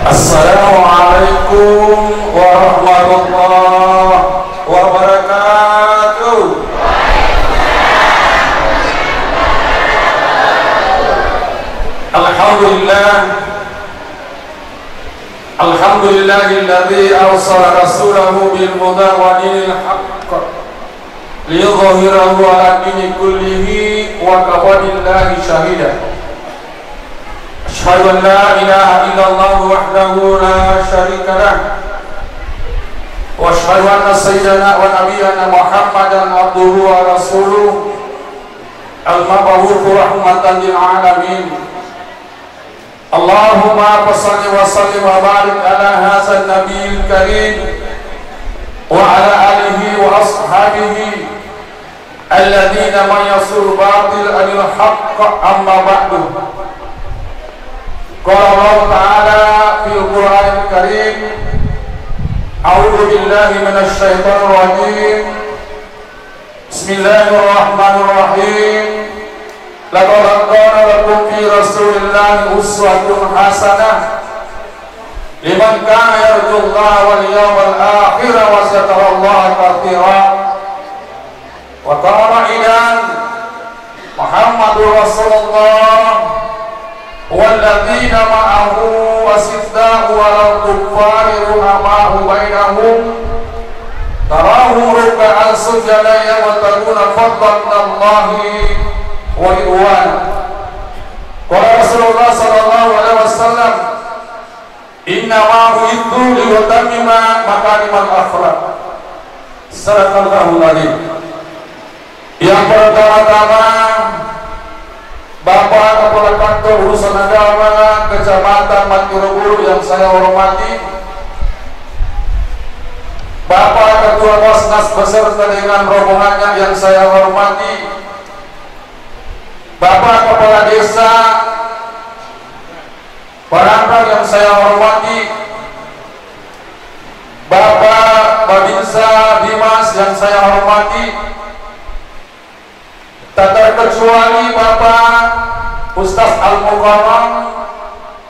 Assalamualaikum warahmatullahi wabarakatuh. Alhamdulillahilladzi arsala rasulahu bil huda wa dinil haqq liyudhhirahu 'ala dini kullihi wa kafa billahi shahida. Asyhadu an la ilaha illallah wahdahu la syarika lah wa asyhadu anna sayyidana wa nabiyyana Muhammadan abduhu wa rasuluh al-mab'uts rahmatan lil alamin. Allahumma shalli wa sallim wa barik ala hadzal nabiyil karim wa ala alihi wa ashabihi alladzina mayyasul batil anil haqq amma ba'du. Qala Allah ta'ala fil Qur'anil Karim, a'udzu billahi minasy syaithanir rajim. Bismillahirrahmanirrahim. Laqad kana lakum fi Rasulillahi uswatun hasanah liman kana yarjullaha wal yawmal akhir wa dzakarallaha katsiran. Wa qara'idan Muhammadur Rasulullah walladzina ma'ahu wasidda'u 'alal kuffari ruhama'u bainahum tarahum ruk'an sujadan yabtaguna fadlan minallahi wa ridwan. Qala Rasulullah sallallahu alaihi wasallam, inna ma bu'ithu liutammima makarimal akhlaq. Sadaqallahul adzim. Yang pertama-tama, Bapak Kepala Kantor Urusan Agama Kecamatan Matirobulu yang saya hormati, Bapak Ketua Basnas beserta dengan rombongannya yang saya hormati, Bapak Kepala Desa Barangkang yang saya hormati, Bapak Babinsa Dimas yang saya hormati, tak terkecuali Bapak Ustaz Al-Mukarram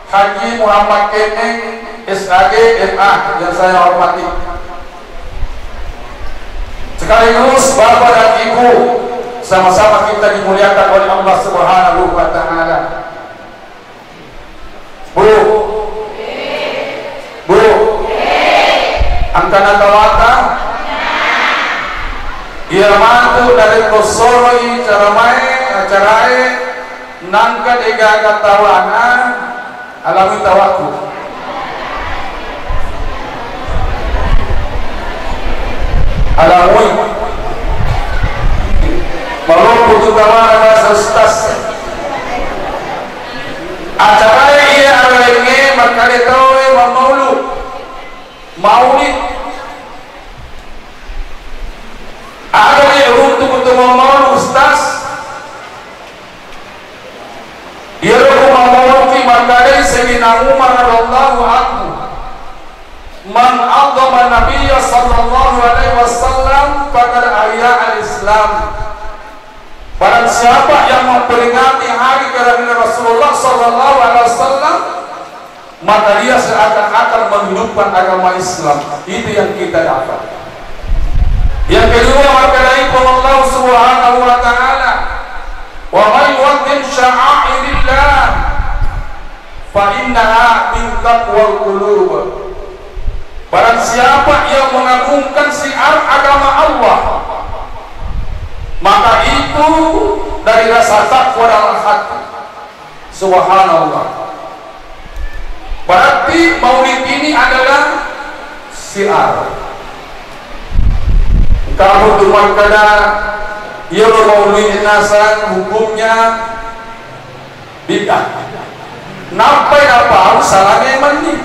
Haji Muhammad Keneng SAG MA yang saya hormati, sekaligus Bapak dan Ibu, sama-sama kita dimuliakan oleh Allah Subhanahu wa ta'ala. Bu, angkana tawata ia mantu dari kosoroi acarae nangka dega katawana alami tawaku alamui malu putu tawana sestas acarae ia alenge makale tawe maulid ada yang untuk mau ustaz dia mau fi makale sayyidina Umar radhiyallahu anhu, man a'dhama nabiyya sallallahu alaihi wasallam faqad ahya al-islam. Barang siapa yang memperingati hari kelahiran Rasulullah sallallahu alaihi wasallam, maka dia seakan-akan menghidupkan agama Islam. Itu yang kita dapat. Yang kedua, maka Allah Subhanahu wa ta'ala, wa may yu'azzim sya'airillah fa innaha min taqwal qulub. Barang siapa yang mengagungkan syiar agama Allah, maka itu dari rasa takwa dalam hati. Subhanallah. Berarti maulid ini adalah syiar. Kalau cuma kada ia maulid nasan hukumnya bid'ah. Nampai apa harus salahnya mandi?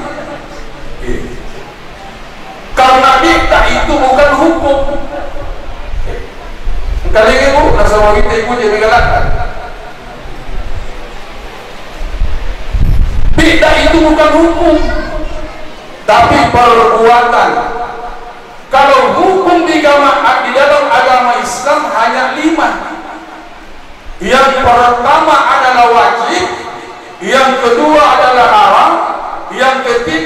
Karena bid'ah itu bukan hukum. Kali ini bu, nasa mau kita ikut jadi galak. Bid'ah itu bukan hukum, tapi perbuatan. Kalau hukum di dalam agama Islam hanya 5. Yang pertama adalah wajib, yang kedua adalah haram, yang ketiga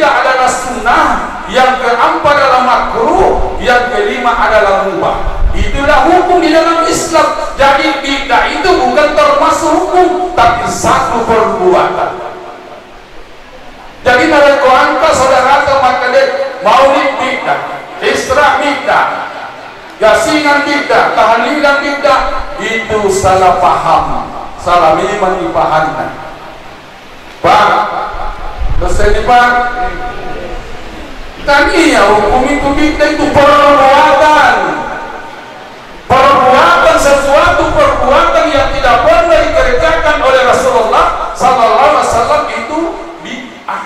kelima adalah mubah. Itulah hukum di dalam Islam. Jadi bid'ah itu bukan termasuk hukum, tapi satu perbuatan. Jadi kalau kau angkat saudara maka dia maulid bid'ah, Isra bid'ah, Yasinan bid'ah, tahlilan bid'ah, itu salah paham, salah memang dipahamkan. Pak, terus ini Pak, tadi ya hukum itu bid'ah itu perbuatan, sesuatu perbuatan yang tidak pernah dikerjakan oleh Rasulullah Sallallahu Alaihi Wasallam itu bid'ah.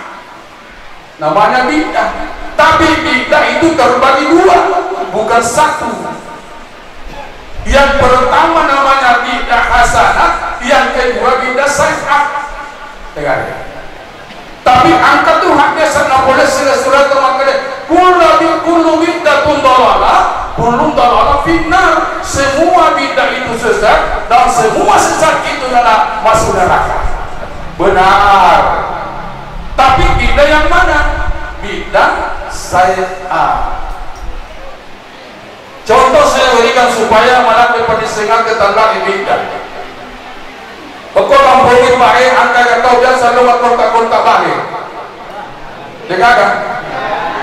Namanya bid'ah. Tapi bid'ah itu terbagi dua, bukan satu. Yang pertama namanya bid'ah hasanah, yang kedua bid'ah sayyi'ah. Dengar. Tapi angkat tuh haknya sana boleh surat makanya kullu bid'atun dhalalah, kullu dhalalah finnar. Semua bid'ah itu sesat dan semua sesat itu adalah masuk neraka. Benar. Tapi bid'ah yang mana? Bid'ah sayyi'ah. Contoh saya berikan supaya malah dapat disengat tentang bid'ah. Kau lampungi baik, angka kau dan selalu kontak balik. Dengar kan?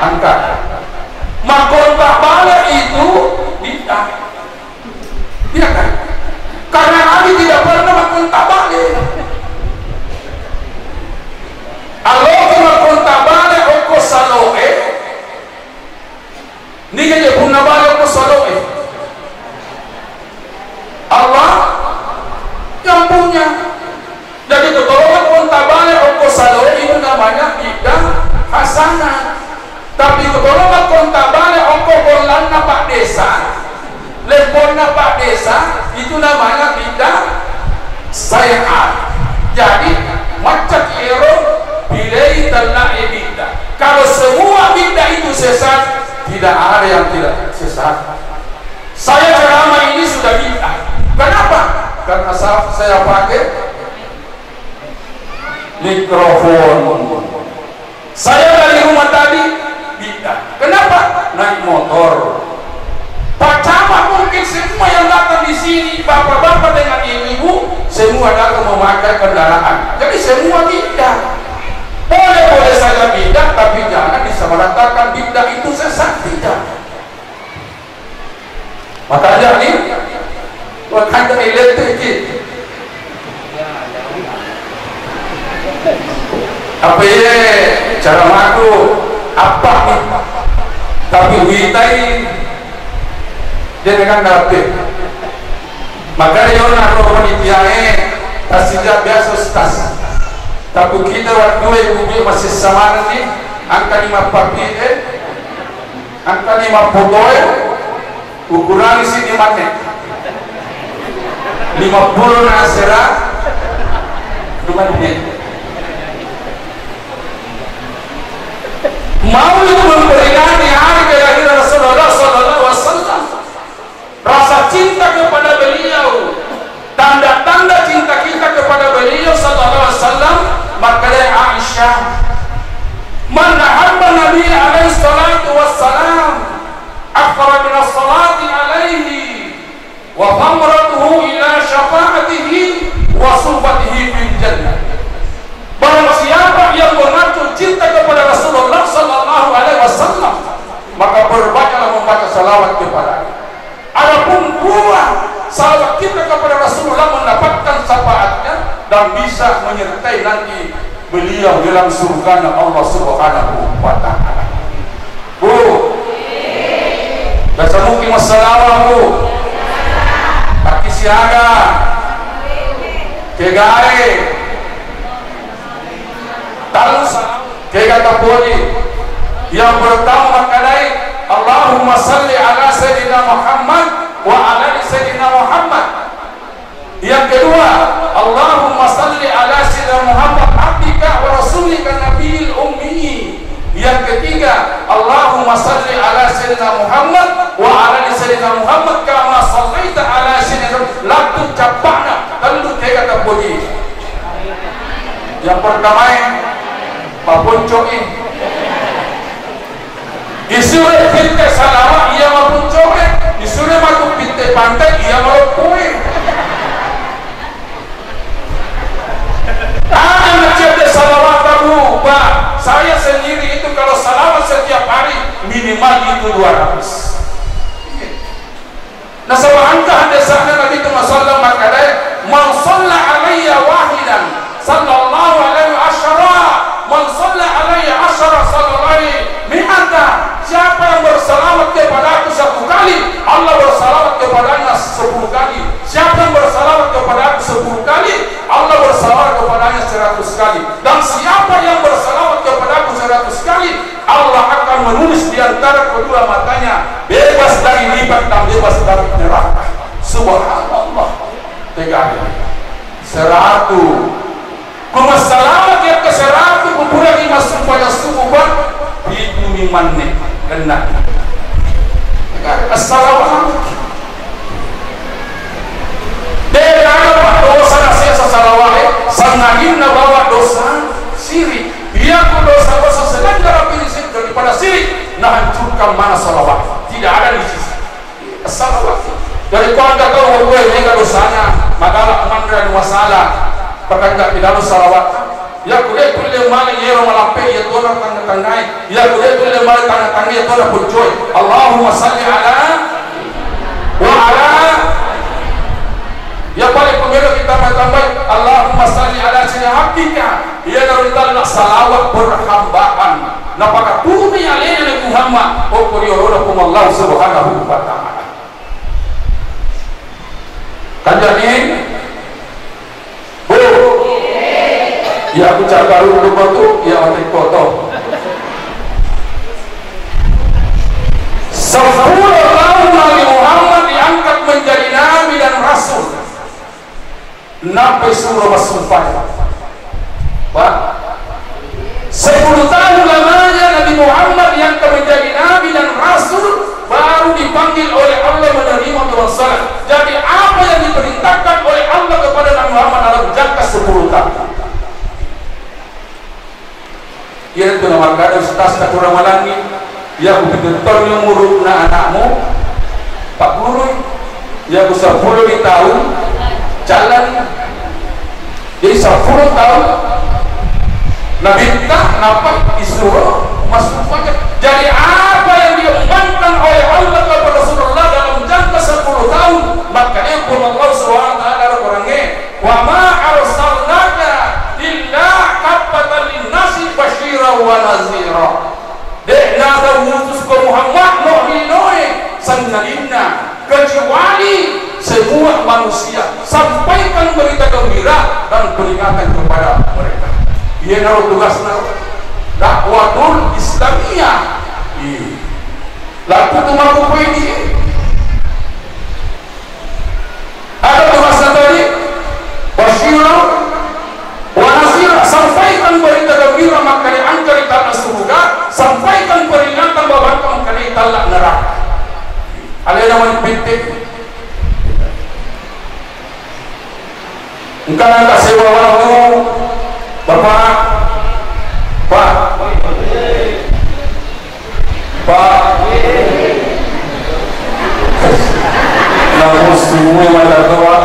Angka. Kontak balik itu bid'ah. Iya kan? Karena Nabi tidak pernah kontak balik. Allah kontak balik oko saloe. Ni kaya punna balik oko saloe. Allah yang punya. Jadi ketolongan kontak balik oko saloe itu namanya bid'ah hasanah. Tapi ketolongan kontak balik oko bolan pak desa, lepon pak desa itu namanya bid'ah sayyi'ah. Jadi macam ero bilai talai bid'ah. Kalau semua bid'ah itu sesat, tidak ada yang tidak sesat. Saya ceramah ini sudah bid'ah. Kenapa? Karena saya pakai mikrofon. Saya dari rumah tadi bid'ah. Kenapa? Naik motor. Pak Camat mungkin semua yang datang di sini, bapak-bapak dengan ibu-ibu, semua datang memakai kendaraan. Jadi semua bid'ah. Boleh saja bid'ah, tapi jangan disamaratakan bid'ah itu sesat, tidak. Makanya ini, makanya elektrik. Apa ya cara maku apa nih? Tapi witai dia dengan ngerti. Makanya yang naruh penitiae tasijab biasa stas. Tapi kita waktu ibu masih sama nanti angka 5 papi angka 50 ukuran isi di mana? 50 nasera cuma ini. Mau itu memperingati hari kelahiran Rasulullah Sallallahu Alaihi Wasallam. Rasa cinta kepada beliau, tanda-tanda cinta kita kepada beliau Sallallahu Alaihi Wasallam. Maka dari Aisyah, man ahabba Nabi alaihi salatu wassalam akthara min as-salati alaihi wa famratuhu ila syafa'atihi wa suhbatihi fil jannah. Barang siapa yang mengacu cinta kepada Rasulullah Sallallahu Alaihi Wasallam, maka berbanyaklah membaca salawat kepadanya. Adapun buah salawat kita kepada Rasulullah mendapatkan syafaatnya dan bisa menyertai nanti beliau dalam surga Allah Subhanahu wa Ta'ala. Bu, baca mungkin masalah bu, kaki siaga, kegae. Tahu kayak kata boleh yang pertama kadai Allahumma salli ala Sayyidina Muhammad wa ala Sayyidina Muhammad. Yang kedua Allahumma salli ala Sayyidina Muhammad abdika wa rasulika nabiyil ummi. Yang ketiga Allahumma salli ala Sayyidina Muhammad wa ala Sayyidina Muhammad kama sallaita ala Sayyidina laktu cabana. Lalu kayak kata boleh. Yang pertama Pak Punco ini isi kita salawat ia Pak Punco pantai, ia mau kue. Ada masjid salawat tahu, Pak. Saya sendiri itu kalau salawat setiap hari minimal itu 200. Nah, sebangkah desanya Nabi Muhammad makadai, man shalla alayya wahidan sallallahu alaihi asyara, man shalla alayya asyara sallallahu mi'ata. Siapa yang bersalawat kepada aku 1 kali, Allah bersalawat kepadanya 10 kali. Siapa yang bersalawat kepada aku 10 kali, Allah bersalawat kepadanya 100 kali. Dan siapa yang bersalawat kepada aku 100 kali, Allah akan menulis di antara kedua matanya bebas dari libat dan bebas dari neraka. Subhanallah. 3 100. Kuma salawat yang ke 100 kuburan 5 supaya subuhan itu mimanne kena. Assalamualaikum. Dia ada dosa nasihat salawat, sangahin bawa dosa sirik. Biarpun dosa-dosa selenggara pilih daripada sirik, nah hancurkan mana salawat. Tidak ada di sisi salawat. Dari kau anda tahu gue ini dosanya, maka mandra masalah. Pakai tak tidak salawat. Ya kuda kulle mali yero malape ya tola tangga-tanggai. Ya kuda kulle mali tangga-tanggai ya tola pujoy. Allahumma salli ala wa ala. Ya paling pemilu kita tambah Allahumma salli ala sayyidina abdika. Ya narutal salawat berhambaan. Napaka tumi alena Muhammad. Oh kuriyorakum Allah subhanahu wa ta'ala. Kanjani ya aku cakap dulu tu, ya aku kotor. 10 tahun Nabi Muhammad diangkat menjadi Nabi dan Rasul. Sampai surah Masufah. Pak, 10 tahun lamanya Nabi Muhammad yang menjadi Nabi dan Rasul, baru dipanggil oleh Allah menerima kewasalan. Jadi apa yang diperintahkan oleh Allah kepada Nabi Muhammad dalam jangka 10 tahun. Ya itu nama kada ustaz tak kurang malangi. Ya betul yang muruk na anakmu. Pak Guru, ya 10 tahun jalan. Jadi 10 tahun Nabi tak nampak disuruh masuk paket. Jadi apa yang diumumkan oleh Allah kepada Rasulullah dalam jangka 10 tahun, maka itu Allah SWT orangnya wa ma arsalnaka illa kaffatan linnasi basyira wa nazira. Dek nada mutus ke Muhammad nohi sanadina kecuali semua manusia, sampaikan berita gembira dan peringatan kepada mereka. Ia naruh tugas dakwatul Islamiyah. Lalu tu mampu ini. Ada tugas tadi. Basyira wa nazira, sampaikan berita gembira maka diangkat di tanah surga, sampaikan peringatan bahwa maka di tanah neraka. Ada nama penting. Engkau nak sewa orang Bapak, Pak, namun semua malah doa.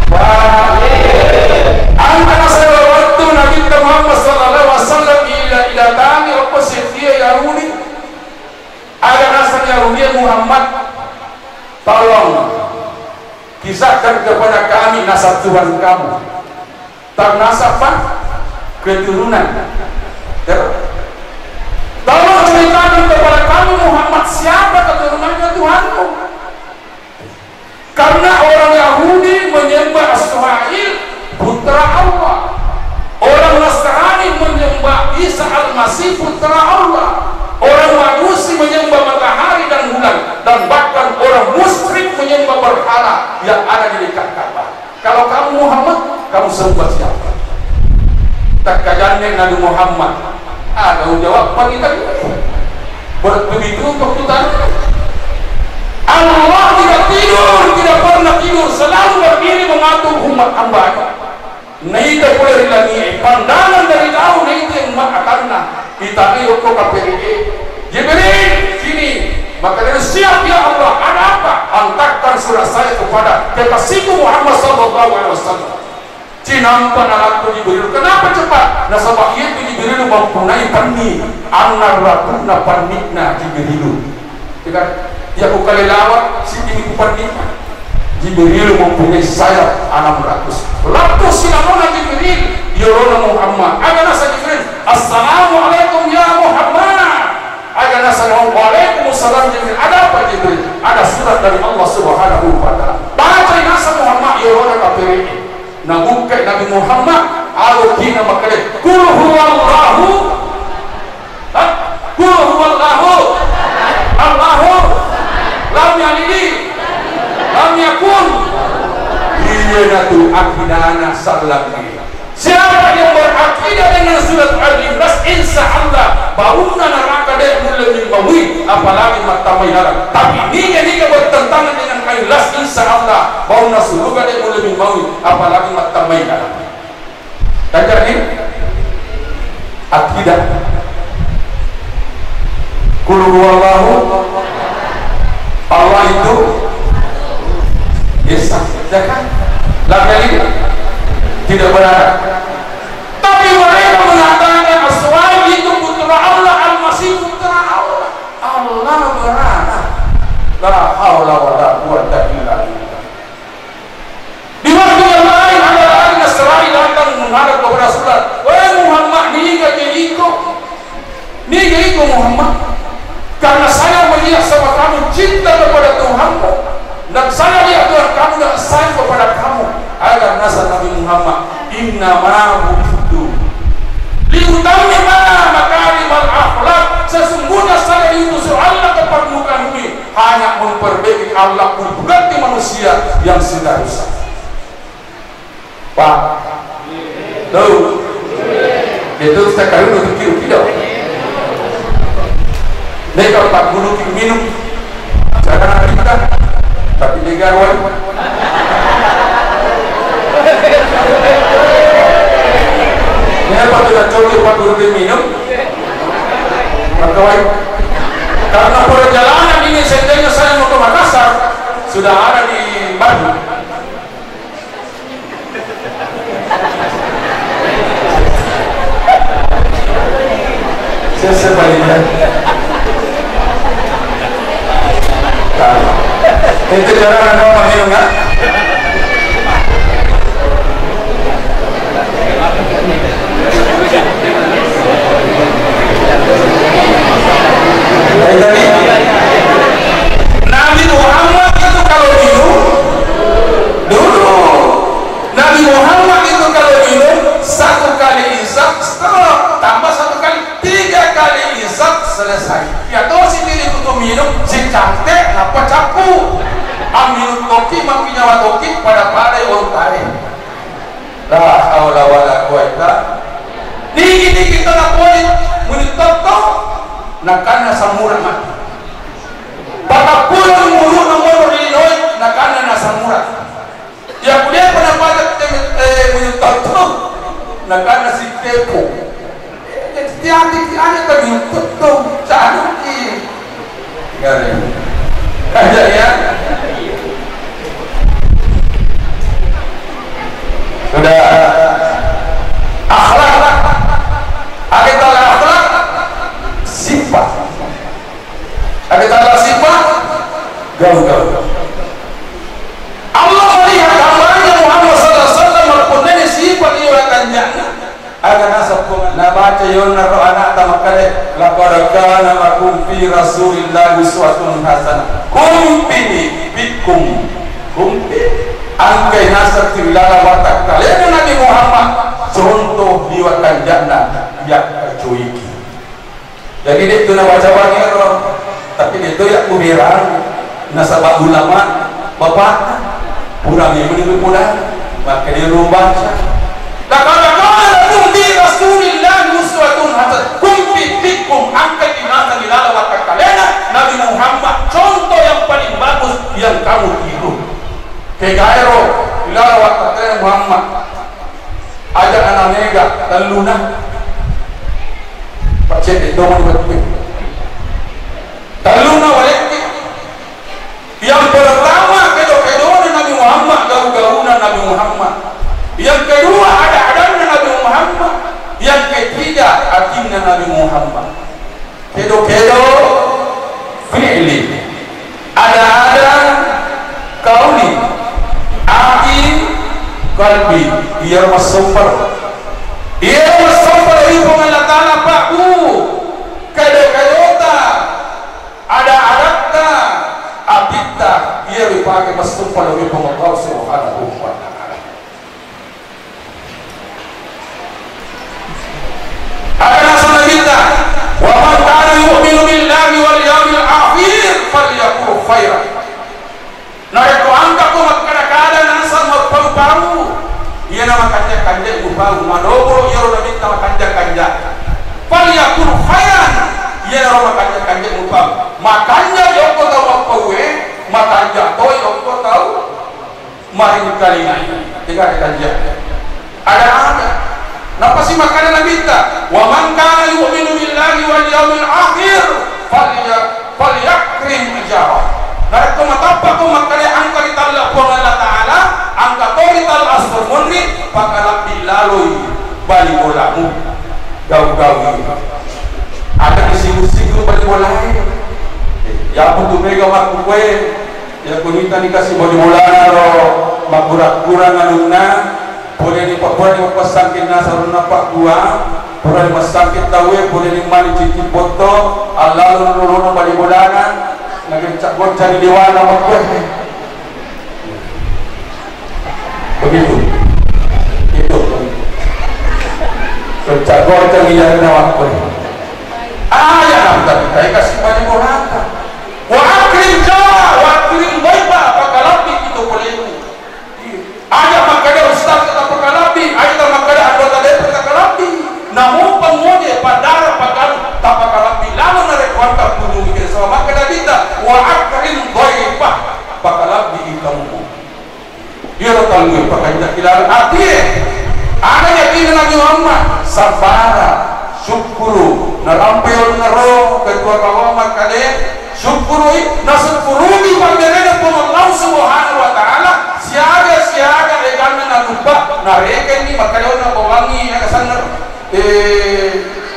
Pak, antara sewa waktu Nabi Muhammad Sallallahu Alaihi Wasallam ila kami opposite dia Yahudi. Ada nasab Yahudi Muhammad, tolong kisahkan kepada kami nasab Tuhan kamu. Tak nasab apa? Keturunan. Tolong ceritakan kepada kami Muhammad siapa keturunannya Tuhanmu. Karena orang Yahudi menyembah Ismail putra Allah. Orang Nasrani menyembah Isa Al-Masih putra Allah. Orang Majusi menyembah matahari dan bulan, dan bahkan orang musyrik menyembah berhala yang ada di dekat Ka'bah. Kalau kamu Muhammad, kamu sembah siapa? Tak kajannya Nabi Muhammad. Ada jawab bagi kita. Begitu untuk kita. Allah tidak tidur, tidak pernah tidur, selalu berdiri mengatur umat hamba-Nya. Naita boleh lagi pandangan dari jauh naita yang makarna kita ni uko KPI Jibril sini maka dia siap ya Allah kekasihku Muhammad sallallahu alaihi wasallam. Cinampan alatku Jibril. Kenapa cepat? Nah sebab itu Jibril mempunyai panni anar ratuna pannikna Jibril. Ya aku kali lawat sini ku pannikna. Jibril mempunyai sayap 600. Lalu sinamona Jibril yorona Muhammad. Agana sa Jibril. Assalamualaikum ya Muhammad. Agana sa Waalaikumsalam Jibril. Ada apa Jibril? Ada surat dari Allah Subhanahu wa taala. Baca nasa Muhammad yorona kafir. Nabukai Nabi Muhammad alukina makale kul huwallahu Allahu lam yalid lam yakun iyatu akidana sallallahu. Siapa yang berakidah dengan surat Al-Ikhlas insyaallah bauna neraka dia mulai membawi apalagi matamai dalam. Tapi ini bertentangan dengan Al-Ikhlas insyaallah bauna surga dia mulai membawi apalagi matamai dalam. Dan jadi akidah qul huwallahu Allah itu Esa, ya kan? Lagi tidak benar. Tapi mereka mengatakan As-Sawab itu putra Allah, Al-Masih putra Allah. Allah benar. La haula wala quwwata illa billah. Di waktu yang lain ada lagi Nasrani datang menghadap kepada Rasulullah. Wahai Muhammad, ni ga Muhammad. Karena saya melihat sama kamu cinta kepada Tuhanmu. Dan saya lihat Tuhan kamu dan sayang kepada kamu. Agar nasihat Nabi Muhammad, inna ma bu'ithu liutamima makarimal akhlak. Sesungguhnya saya diutus Allah ke permukaan bumi hanya memperbaiki Allah berganti manusia yang sudah rusak. Pak, tahu? Itu sekarang untuk kira-kira. Mereka 40 kilo minum, jangan ada kita. Tapi negawan ini apa sudah coba 40 minum Markawai. Karena perjalanan ini seandainya saya mau ke Makassar sudah ada di Bandung. Saya sebaliknya itu cara anda orang minum kan? Nabi Muhammad itu kalau minum dulu, Nabi Muhammad itu kalau minum 1 kali isap stop, tambah 1 kali 3 kali isap selesai. Ya tuh si diri untuk minum si cantik apa capu. Aminut toki makin nyawa toki pada orang kare. La haula wala quwata. Niki kita lakuin menit toto nakana samura mati. Pada pulang mulut nomor rinoi nakana na samura. Ya kuliah pada pada menit toto nakana si tepo. Hati-hati aja tadi toto canuki. Gare. Ada ya. Sudah akhlak sifat sifat gaul. Allah melihat hambanya Muhammad SAW mempunyai sifat iwakannya agar nasab na baca yona ro'ana tamakale laqad kana lakum fi rasulillahi uswatun hasanah kumpi bikum kumpi angkai nasab tilala watak kalian Nabi Muhammad contoh liwatan jannah yang cuiki. Jadi itu na baca bangero tapi itu ya kubiran nasabah ulama bapak kurang yang menurut mudah maka dia baca laqad kana lakum fi rasulillahi uswatun hasanah kumpi bikum angkai tilala watak kalian Nabi Muhammad contoh yang paling bagus yang kamu tiru. Kegairo ilala wakatnya Muhammad ajak anak nega dan luna pak cek itu mau dibuat dan luna waleki yang pertama kedo Nabi Muhammad Nabi Muhammad. Yang kedua ada adanya Nabi Muhammad. Yang ketiga atimnya Nabi Muhammad. Kedo-kedo fi'li. Ada kauli, ati kalbi. Ia masufar. Ia masufar ibu Allah Ta'ala Pakku. Kedo-kedota. Ada adatnya. Abita. Ia dipakai masufar ibu Allah Subhanahu wa Ta'ala. Ada nasana kita. Wa man kana yu'minu billahi wal yawmil akhir falyakul khairan. Nah itu angka ko magkada-kada nasa magpau-pau. Iya na makanja-kanja upau madogro yaro na minta makanja-kanja. Falyakul khairan. Iya na makanja-kanja upau. Makanja yoko tau magpau makanja to yoko tau maring kalina. Tiga kanja. Ada. Napa sih makanya Nabi kita? Wa man kana yu'minu billahi wal yawmil akhir falyakrim ajara. Nah, kung matapa kung makanya angka ditala po ng Allah Ta'ala, angka to ital asur munri, pagkalap dilaloy, bali bola mo, gaw-gaw. Ada disigur-sigur bali bola. Ya po tumega makukwe, ya kunita ni kasi bali bola na ro, magurak-gurang anong na, boleh dipasangkin nasarun na pak gua, boleh dipasangkin tawe, boleh dimani cici foto, Allah lulu na bali bola lagi cakot cari dewana makwe. Begitu. Itu. Cakot cari dewana makwe. Ya nak kita kasih banyak orang. Wa akrim jawa, wa akrim baiba, pakalapi itu boleh. Ada makanya ustaz kata pakalapi, ada makanya anggota DPR pakalapi. Namun pengundi padara pakalapi lalu narekwan tak punya mikir sama makanya kita wa akrim baiba, pakalapi kamu. Dia tahu pakainya kilaran hati. Ada yakin Nabi Muhammad sabara, syukuru, narampil naro kedua kawan makanya syukuru nasfuruni panggilnya pun Allah Subhanahu wa Ta'ala siaga legalnya na lupa nareke ni makanya na bawangi ya kasana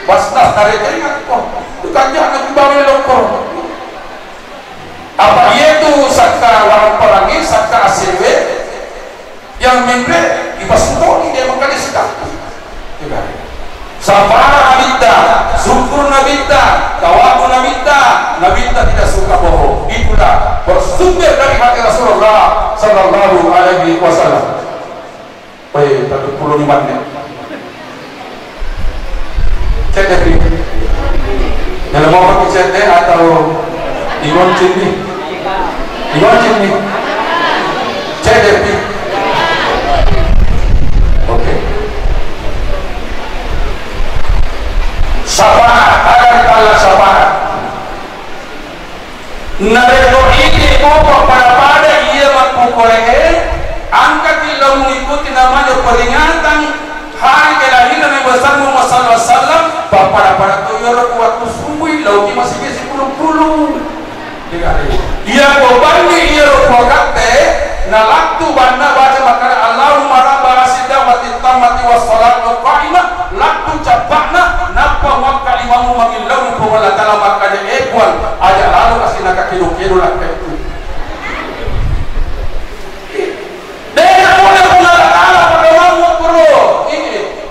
basnas nareke ni ko tukanya na dibawa lokor apa itu sakta warang perangi sakta asilwe yang membre ibasutoni dia makanya sekali sabara nabita, syukur nabita, tawabu nabita tidak suka bohong. Itulah bersumber dari hati Rasulullah Sallallahu Alaihi Wasallam. Baik, 35 menit. Cek deh, dalam mau pakai cek deh atau digonceng nih, cek deh. Syafaat, ada kala syafaat. Naredo ini pokok pada ia mampu korehe, angkat ilau mengikuti namanya peringatan hari kelahiran Nabi Muhammad SAW. Pada toyor waktu subuh ilau masih besi puluh. Ia berbanding ia rupakate, nalaktu banda baca makana Allahumma rabba asidawati tamati wassalatu qa'imah laktu cabakna napa wakka imamu magilau ko wala tala makanya ekwan aja lalu kasih nak kido-kido lah itu dia boleh Allah Ta'ala pada mamu bro ini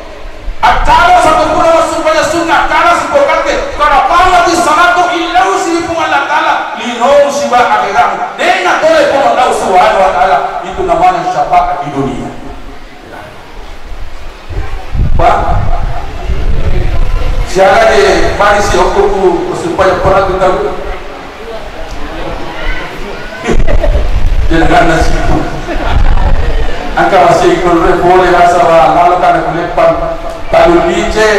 acara satu pura supaya sunnah karena sepokate karena pamati salatu illahu sifung Allah Ta'ala lino musibah akhirat dia boleh pun Allah Subhanahu wa Ta'ala itu namanya syafaat di dunia. Pak siapa di Marisi okuku supaya pernah kita jangan nasi itu angka masih ikut boleh rasa lalu kan kulepan talu dice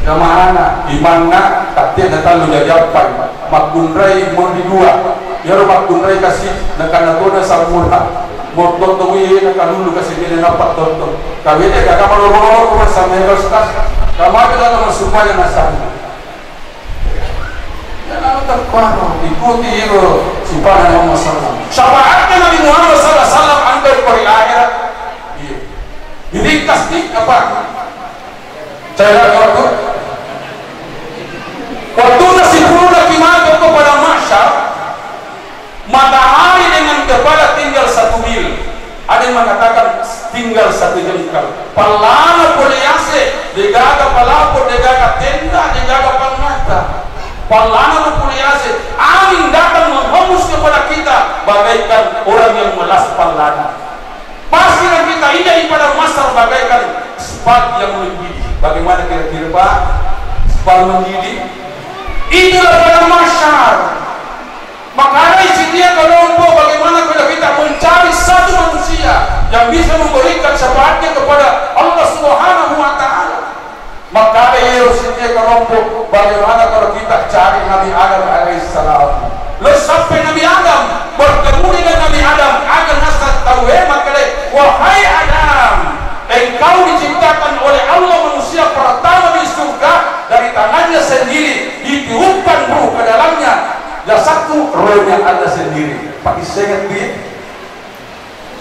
kemana di mana katanya talu jadi apa makbunrai mau dua ya makbunrai kasih nak kona samura mau tonton ini nak dulu kasih dia dapat tonton kawinnya kakak malu sama Ustaz. Kamu ada dalam supaya nasab. Ya, lalu terbaru ikuti itu subhanahu Muhammad sallallahu syafaatnya Nabi Muhammad sallallahu alaihi wasallam antar di akhirat. Iya. Diringkas nih apa? Saya waktu nasi puluh kimat kepada masyar, matahari dengan kepala tinggal 1 mil. Ada yang mengatakan tinggal 1 jengkal. Palana poliase, degaga palapor, degaga tenda, degaga palmata. Palana poliase, angin datang menghembus kepada kita bagaikan orang yang melas palana. Pastikan kita ini pada masa bagaikan spat yang mendidih. Bagaimana kira-kira Pak? Spat mendidih. Itulah pada masyar. Makanya isi dia kelompok bagaimana kalau kita mencari satu manusia yang bisa memberikan syafaatnya kepada Allah Subhanahu wa Ta'ala. Maka isi dia kelompok bagaimana kalau kita cari Nabi Adam alaihissalam. Lalu sampai Nabi Adam bertemu dengan Nabi Adam agar nasab tahu maka wahai Adam, engkau diciptakan oleh Allah manusia pertama di surga dari tangannya sendiri, ditiupkan ruh ke dalamnya. Dan satu rohnya ada sendiri. Pakai sengat dia.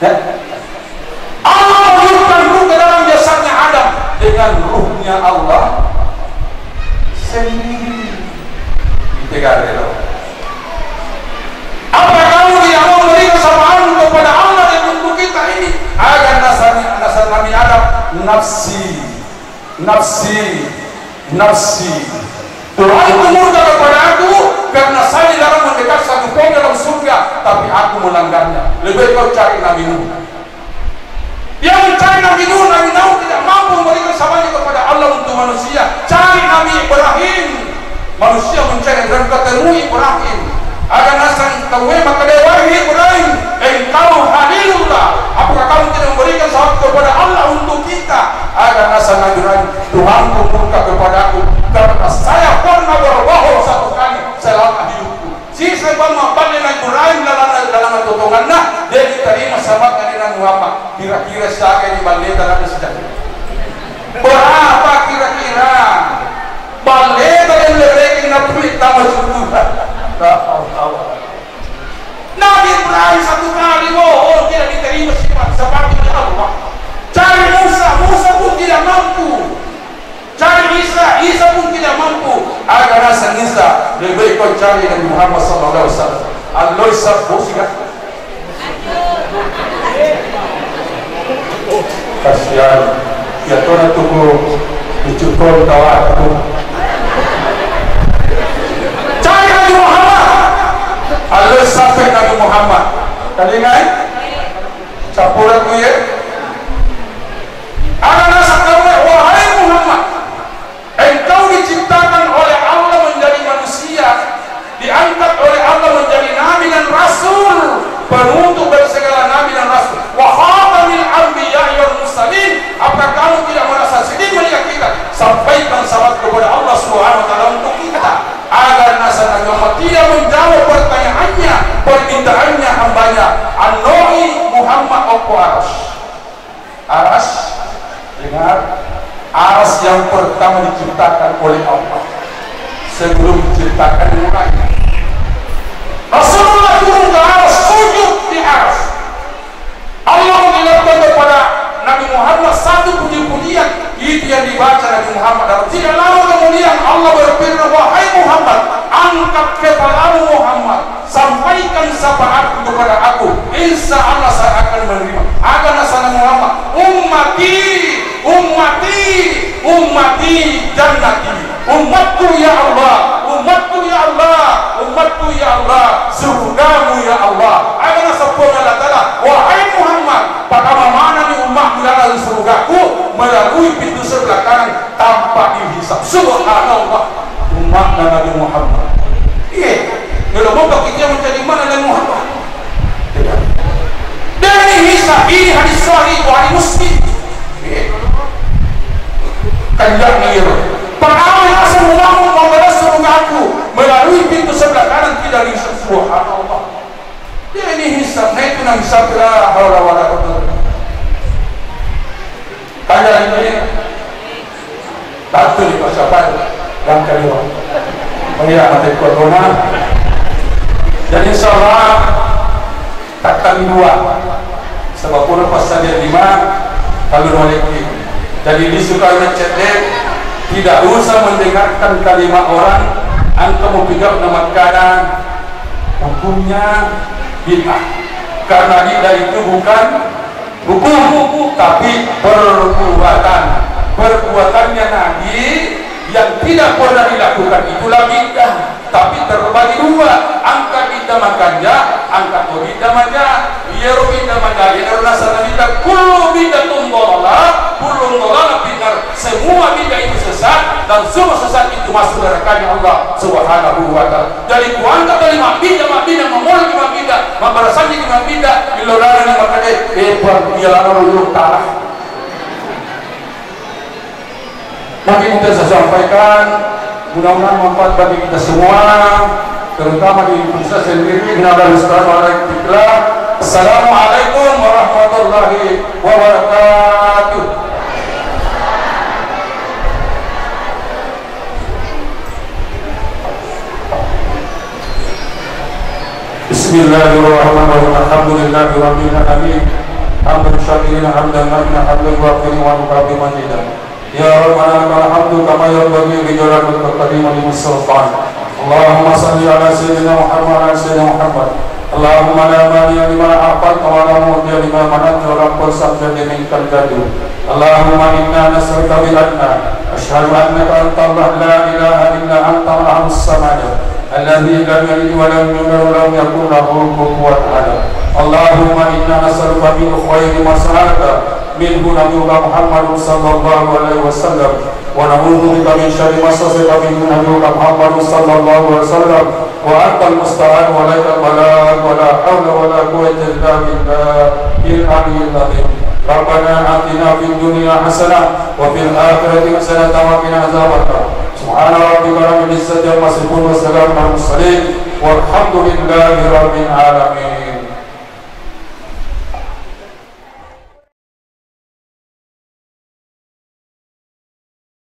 Ya. Allah meniupkan ruh ke dalam jasadnya Adam dengan ruhnya Allah sendiri. Tiga rela. Apa kamu tidak mau memberikan syafaat kepada Allah yang untuk kita ini? Agar nasab Nabi Adam nafsi, nafsi, nafsi. Tuhan itu murka kepada aku karena saya dalam mendekat satu pohon dalam surga, tapi aku melanggarnya. Lebih baik kau cari Nabi Nuh. Dia mencari Nabi Nuh, Nabi Nuh tidak mampu memberikan syafaatnya kepada Allah untuk manusia. Cari Nabi Ibrahim. Manusia mencari dan ketemu Ibrahim. Agar nasan tahu maka dia wahai Ibrahim, engkau Halilullah. Apakah kamu tidak memberikan syafaat kepada Allah untuk kita? Agar nasan Nabi Ibrahim, Tuhanku murka kepadaku karena saya pernah berbohong 1 kali selama hidupku. Si sebab mampalnya Nabi Ibrahim dalam tutungannya dia diterima sama Nabi Muhammad. Kira-kira saya di baleta ada sedang berapa kira-kira baleta yang lebih Nabi tahu sudah. Nabi Ibrahim 1 kali bohong tidak diterima seperti Allah. Cari Musa, Musa pun tidak mampu. Cari Isa, Isa pun tidak mampu. Agar rasa Isa lebih baik kau cari Nabi Muhammad sallallahu alaihi wasallam. Allah sabuskan. Kasihan ya Tuhan tunggu dicukur tawa tu. Cari Nabi Muhammad. Allah sampai Nabi Muhammad. Tadi ngai? Campur aku ya. Anak sekalian, wahai Muhammad, engkau diciptakan oleh Allah menjadi manusia, diangkat oleh Allah menjadi nabi dan rasul, penutup dari segala nabi dan rasul. Wa khatamil anbiya'i wal mursalin. Apakah kamu tidak merasa sedih melihat kita? Sampaikan salat kepada Allah Subhanahu wa Ta'ala untuk kita agar nasab Muhammad tidak menjawab pertanyaannya, permintaannya hambanya. An-Nabi Muhammad Okko Aras. Dengar, aras yang pertama diciptakan oleh Allah sebelum diciptakan mulanya. Rasulullah turun ke aras, sujud di aras. Allah mengingatkan kepada Nabi Muhammad satu puji-pujian itu yang dibaca Nabi Muhammad. Dan tidak lama kemudian Allah berfirman, wahai Muhammad, angkat kepalamu Muhammad, sampaikan syafaat kepada aku, insya Allah saya akan menerima. Agar nasana Muhammad, ummati, ummati, ummati jannati, umatku ya Allah, umatku ya Allah, umatku ya Allah, surgamu ya Allah. Agar nasabuna latala, wahai Muhammad, pada mana nih umatmu dalam surgaku melalui pintu sebelah kanan tanpa dihisab. Subhanallah, umat Nabi Muhammad. Iya, kalau mau kita menjadi mana Nabi Muhammad? Tidak. Dan dihisab ini hadis sahih Bukhari Muslim. Kanjak nih, pertama semua membalas surgaku melalui pintu sebelah kanan tidak dihisab. Subhanallah. Dia ini hisab, nah itu nang hisab la haula wala quwwata. Kanjak ini tak tulis siapa yang kedua. Oh iya, mati corona. Dan insya Allah takkan dua. Sebab pun pas saja 5 kalau lagi. Jadi disukai cedek, tidak usah mendengarkan kalimat orang. Antum mau pinjam nama kanan, hukumnya bid'ah. Karena bid'ah itu bukan hukum, tapi perbuatan. Perbuatannya Nabi yang tidak pernah dilakukan itulah bid'ah. Tapi terbagi dua, angka bid'ah makanya, angka bid'ah manja. Yeru bid'ah manja, yeru nasana bid'ah, kullu bid'atun dhalalah, kullu dhalalah bid'ah. Semua bid'ah itu sesat dan semua sesat itu masuk nerakanya Allah Subhanahu wa ta'ala. Jadi kuanta dari bid'ah memulai bid'ah, memberasanya bid'ah, ilolana makanya dia lalu talah. Maka kita saya sampaikan, mudah-mudahan manfaat bagi kita semua, terutama di Indonesia sendiri. Assalamualaikum warahmatullahi wabarakatuh. Bismillahirrahmanirrahim. Alhamdulillahirabbil alamin. Hamdan syakirin hamdan nabiyyin hamdan wafirin wa mukabbir majidan. Ya Rabbana alhamdu kama yanbaghi li jalali qadri wa sultan. Allahumma salli ala sayyidina Muhammad Allahumma la mani'a lima a'ta wa la mu'tiya lima mana'ta wa la qasam minkal jadid. Allahumma inna nas'aluka bi anna asyhadu annaka anta Allah la ilaha illa anta al-ahadus samad alladzi lam yalid wa lam yulad wa lam yakul lahu kufuwan ahad. Allahumma inna nas'aluka min khairi ma sa'alaka minhu nabiyuka Muhammad sallallahu alaihi wasallam wa na'udzu bika min syarri ma sa'alaka minhu nabiyuka Muhammad sallallahu alaihi wasallam wa antal musta'an wa laikal balagh wa la hawla wa la quwwata illa billahil aliyyil azim. Rabbana atina fid dunya hasanah wa fil akhirati hasanah wa qina adzabannar. Subhana rabbika rabbil izzati amma yasifun wa salamun alal mursalin walhamdulillahi rabbil alamin.